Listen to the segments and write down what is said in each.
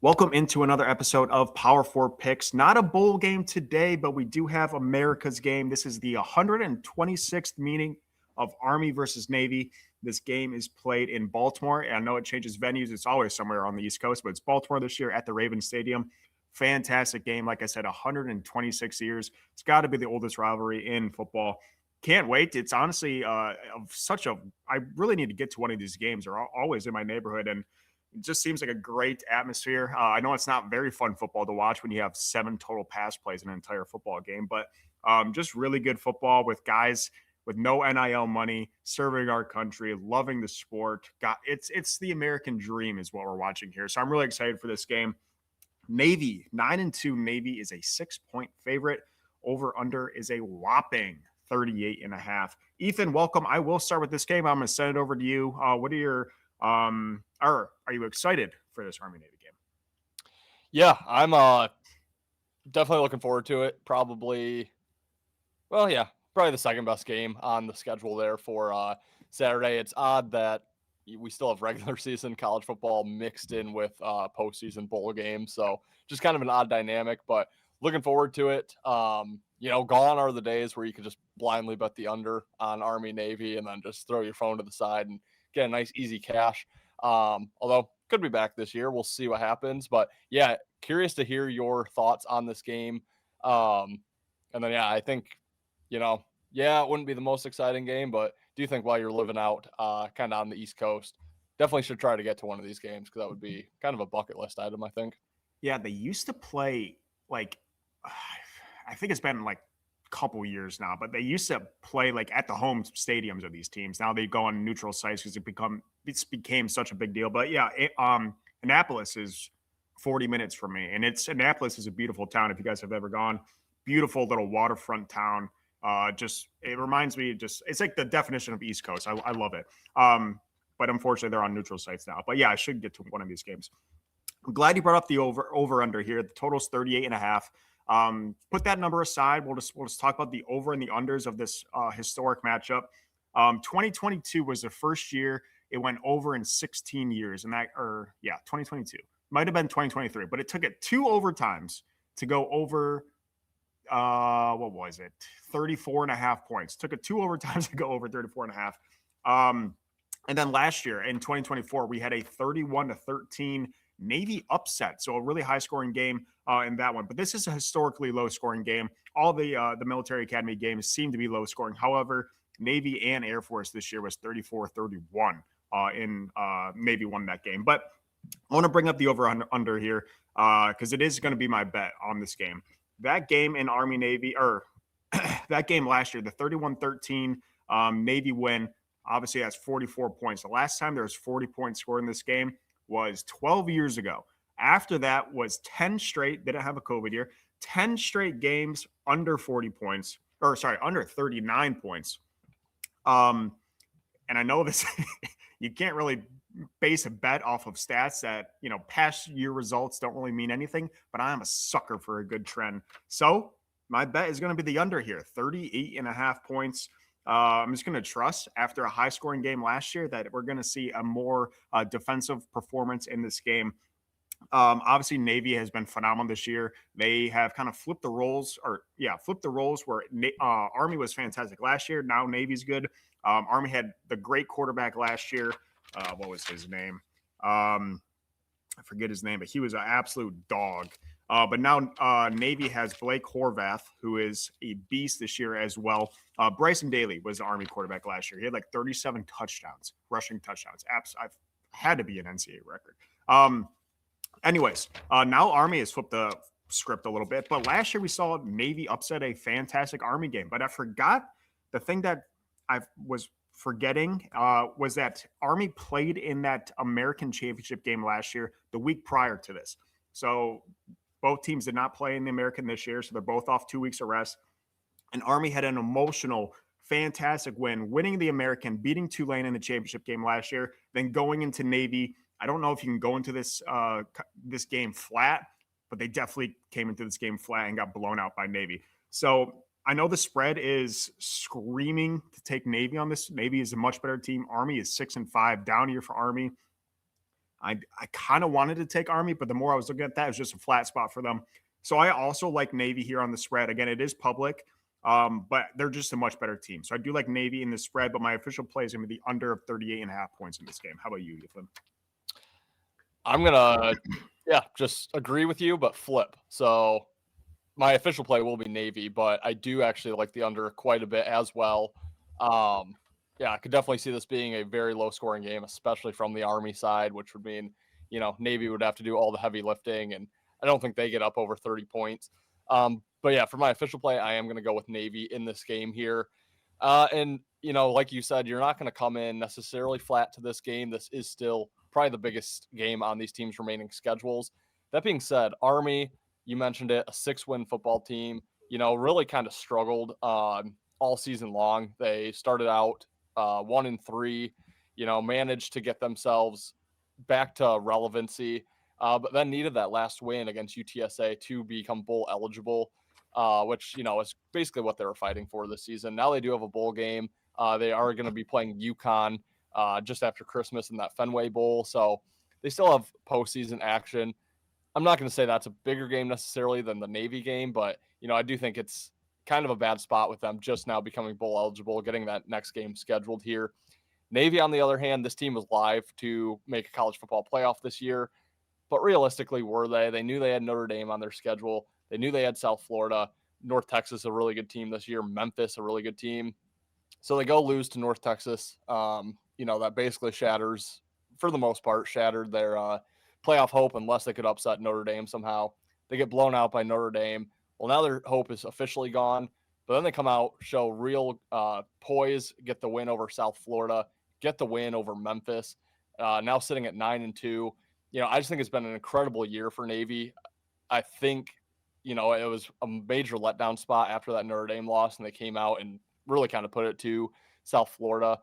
Welcome into another episode of Power Four Picks. Not a bowl game today, but we do have America's game. This is the 126th meeting of Army versus Navy. This game is played in Baltimore. And I know it changes venues. It's always somewhere on the East Coast, but it's Baltimore this year at the Ravens Stadium. Fantastic game. Like I said, 126 years. It's got to be the oldest rivalry in football. Can't wait. It's honestly of such a. I really need to get to one of these games. They're always in my neighborhood, and it just seems like a great atmosphere. I know it's not very fun football to watch when you have 7 total pass plays in an entire football game, but just really good football with guys with no NIL money, serving our country, loving the sport. It's the American dream is what we're watching here. So I'm really excited for this game. Navy 9-2. Navy is a 6-point favorite. Over under is a whopping 38.5. Ethan, welcome. I will start with this game. I'm going to send it over to you. What are your are you excited for this Army Navy game? Yeah, I'm definitely looking forward to it. Probably the second best game on the schedule there for Saturday. It's odd that we still have regular season college football mixed in with postseason bowl games, so just kind of an odd dynamic, but looking forward to it. Gone are the days where you can just blindly bet the under on Army Navy and then just throw your phone to the side and get a nice easy cash. Although could be back this year. We'll see what happens. But yeah, curious to hear your thoughts on this game. And then I think, it wouldn't be the most exciting game, but do you think while you're living out kind of on the East Coast, definitely should try to get to one of these games because that would be kind of a bucket list item, I think. Yeah, they used to play like I think it's been like a couple years now, but they used to play like at the home stadiums of these teams. Now they go on neutral sites because it's became such a big deal. But yeah, Annapolis is 40 minutes from me, and Annapolis is a beautiful town. If you guys have ever gone, beautiful little waterfront town. It reminds me, it's like the definition of East Coast. I love it. But unfortunately, they're on neutral sites now. But yeah, I should get to one of these games. I'm glad you brought up the over under here. The total's 38.5. Put that number aside. We'll just talk about the over and the unders of this historic matchup. 2022 was the first year it went over in 16 years, 2022 might have been 2023, but it took it 2 overtimes to go over. What was it? 34.5 points. Took it 2 overtimes to go over 34.5. And then last year in 2024, we had a 31-13 Navy upset. So a really high scoring game in that one. But this is a historically low scoring game. All the military academy games seem to be low scoring. However, Navy and Air Force this year was 34-31 in Navy won that game. But I want to bring up the over under here because it is going to be my bet on this game. That game in Army Navy, or that game last year, the 31-13 Navy win, obviously has 44 points. The last time there was 40 points scored in this game was 12 years ago. After that was 10 straight, they didn't have a COVID year, 10 straight games under 40 points, under 39 points. And I know this, you can't really base a bet off of stats that, past year results don't really mean anything, but I am a sucker for a good trend. So my bet is going to be the under here, 38.5 points. I'm just going to trust after a high scoring game last year that we're going to see a more defensive performance in this game. Obviously, Navy has been phenomenal this year. They have kind of flipped the roles where Army was fantastic last year. Now Navy's good. Army had the great quarterback last year. What was his name? I forget his name, but he was an absolute dog. But now Navy has Blake Horvath, who is a beast this year as well. Bryson Daly was the Army quarterback last year. He had like 37 touchdowns, rushing touchdowns. I've had to be an NCAA record. Anyways, now Army has flipped the script a little bit. But last year we saw Navy upset a fantastic Army game. But I forgot the thing that I was forgetting was that Army played in that American Championship game last year, the week prior to this. So both teams did not play in the American this year, so they're both off 2 weeks of rest. And Army had an emotional, fantastic win, winning the American, beating Tulane in the championship game last year, then going into Navy. I don't know if you can go into this game flat, but they definitely came into this game flat and got blown out by Navy. So I know the spread is screaming to take Navy on this. Navy is a much better team. Army is 6-5, down year for Army. I kind of wanted to take Army, but the more I was looking at that, it was just a flat spot for them. So I also like Navy here on the spread. Again, it is public, but they're just a much better team. So I do like Navy in the spread, but my official play is going to be the under of 38.5 points in this game. How about you, Ethan? I'm gonna, yeah, just agree with you, but flip. So my official play will be Navy, but I do actually like the under quite a bit as well. Yeah, I could definitely see this being a very low scoring game, especially from the Army side, which would mean, Navy would have to do all the heavy lifting, and I don't think they get up over 30 points. But yeah, for my official play, I am going to go with Navy in this game here. And, like you said, you're not going to come in necessarily flat to this game. This is still probably the biggest game on these teams' remaining schedules. That being said, Army, you mentioned it, a 6-win football team, really kind of struggled all season long. They started out 1-3, managed to get themselves back to relevancy, but then needed that last win against UTSA to become bowl eligible, which, is basically what they were fighting for this season. Now they do have a bowl game. They are going to be playing UConn just after Christmas in that Fenway Bowl. So they still have postseason action. I'm not going to say that's a bigger game necessarily than the Navy game, but, I do think it's kind of a bad spot with them just now becoming bowl eligible, getting that next game scheduled here. Navy, on the other hand, this team was live to make a college football playoff this year, but realistically, were they? They knew they had Notre Dame on their schedule. They knew they had South Florida, North Texas, a really good team this year, Memphis, a really good team. So they go lose to North Texas. That basically shatters, for the most part, shattered their playoff hope unless they could upset Notre Dame somehow. They get blown out by Notre Dame. Well, now their hope is officially gone. But then they come out, show real poise, get the win over South Florida, get the win over Memphis. Now sitting at 9-2. I just think it's been an incredible year for Navy. I think, it was a major letdown spot after that Notre Dame loss, and they came out and really kind of put it to South Florida.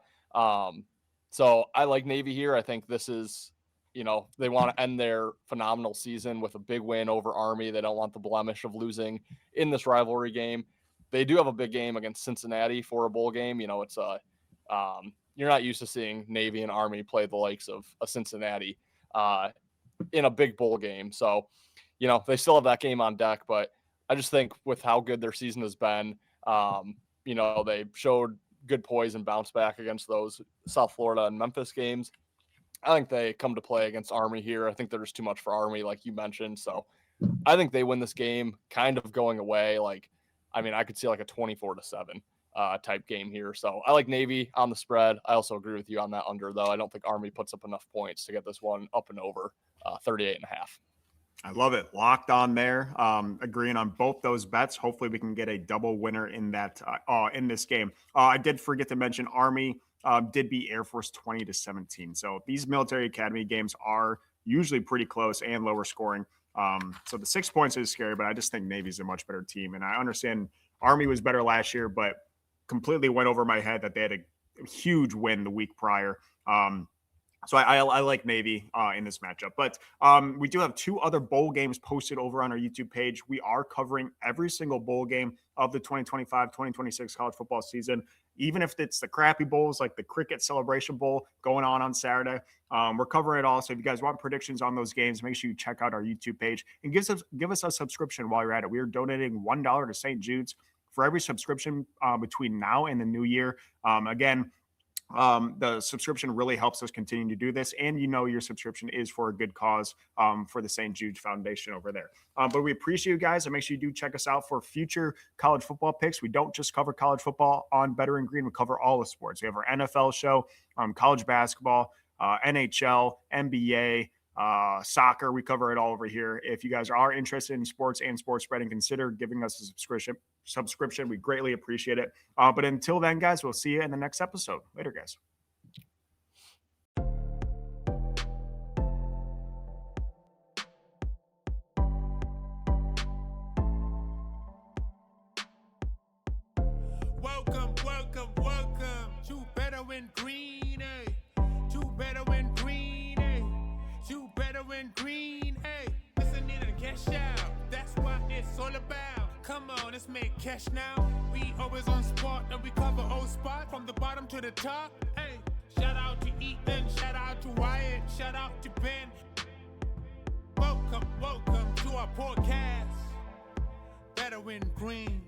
So I like Navy here. I think this is, they want to end their phenomenal season with a big win over Army. They don't want the blemish of losing in this rivalry game. They do have a big game against Cincinnati for a bowl game. It's you're not used to seeing Navy and Army play the likes of a Cincinnati in a big bowl game. So, they still have that game on deck, but I just think with how good their season has been, they showed good poise and bounce back against those South Florida and Memphis games. I think they come to play against Army here. I think there's too much for Army, like you mentioned. So I think they win this game kind of going away. I could see like a 24-7 type game here. So I like Navy on the spread. I also agree with you on that under, though. I don't think Army puts up enough points to get this one up and over 38.5. I love it. Locked on there. Agreeing on both those bets. Hopefully we can get a double winner in that in this game. I did forget to mention Army did beat Air Force 20-17. So these military academy games are usually pretty close and lower scoring. So the 6 points is scary, but I just think Navy's a much better team. And I understand Army was better last year, but completely went over my head that they had a huge win the week prior. So I like Navy in this matchup. But we do have 2 other bowl games posted over on our YouTube page. We are covering every single bowl game of the 2025-2026 college football season, even if it's the crappy bowls like the Cricket Celebration Bowl going on Saturday. We're covering it all. So if you guys want predictions on those games, make sure you check out our YouTube page and give us a subscription while you're at it. We are donating $1 to St. Jude's for every subscription between now and the new year. Again, the subscription really helps us continue to do this, and your subscription is for a good cause for the St. Jude Foundation over there. But we appreciate you guys, and make sure you do check us out for future college football picks. We don't just cover college football on Better and Green. We cover all the sports. We have our NFL show, college basketball, NHL, NBA, soccer. We cover it all over here. If you guys are interested in sports and sports betting, consider giving us a subscription. We greatly appreciate it. But until then, guys, we'll see you in the next episode. Later, guys. Welcome to Better and Green, eh? To Better and Green, eh? To Better and Green, eh? Listening to cash out, that's what it's all about. Come on, let's make cash now. We always on spot and we cover old spot from the bottom to the top, hey. Shout out to Ethan, shout out to Wyatt, shout out to Ben. Welcome to our podcast. Better win green.